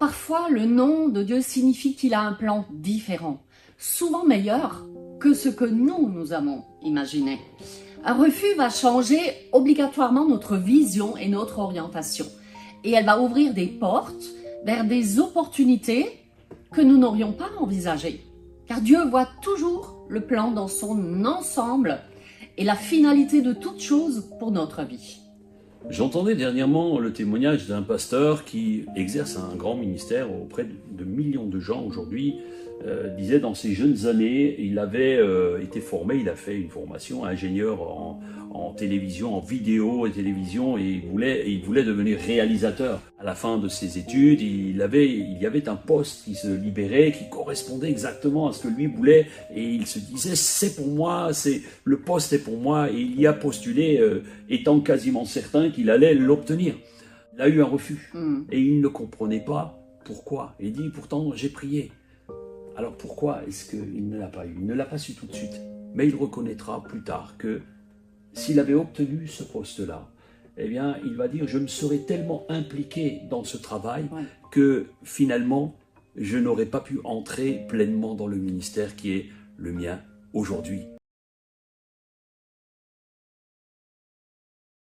parfois le nom de Dieu signifie qu'il a un plan différent, souvent meilleur que ce que nous avons imaginé. Un refus va changer obligatoirement notre vision et notre orientation. Et elle va ouvrir des portes vers des opportunités que nous n'aurions pas envisagées. Car Dieu voit toujours le plan dans son ensemble et la finalité de toute chose pour notre vie. J'entendais dernièrement le témoignage d'un pasteur qui exerce un grand ministère auprès de millions de gens aujourd'hui. Disait dans ses jeunes années, il avait été formé, il a fait une formation ingénieur en télévision, en vidéo et télévision, et il voulait devenir réalisateur. À la fin de ses études, il y avait un poste qui se libérait, qui correspondait exactement à ce que lui voulait, et il se disait c'est pour moi, le poste est pour moi, et il y a postulé, étant quasiment certain qu'il allait l'obtenir. Il a eu un refus, et il ne comprenait pas pourquoi. Il dit pourtant j'ai prié. Alors pourquoi est-ce qu'il ne l'a pas eu? Il ne l'a pas su tout de suite. Mais il reconnaîtra plus tard que s'il avait obtenu ce poste-là, eh bien, il va dire « je me serais tellement impliqué dans ce travail que finalement, je n'aurais pas pu entrer pleinement dans le ministère qui est le mien aujourd'hui ».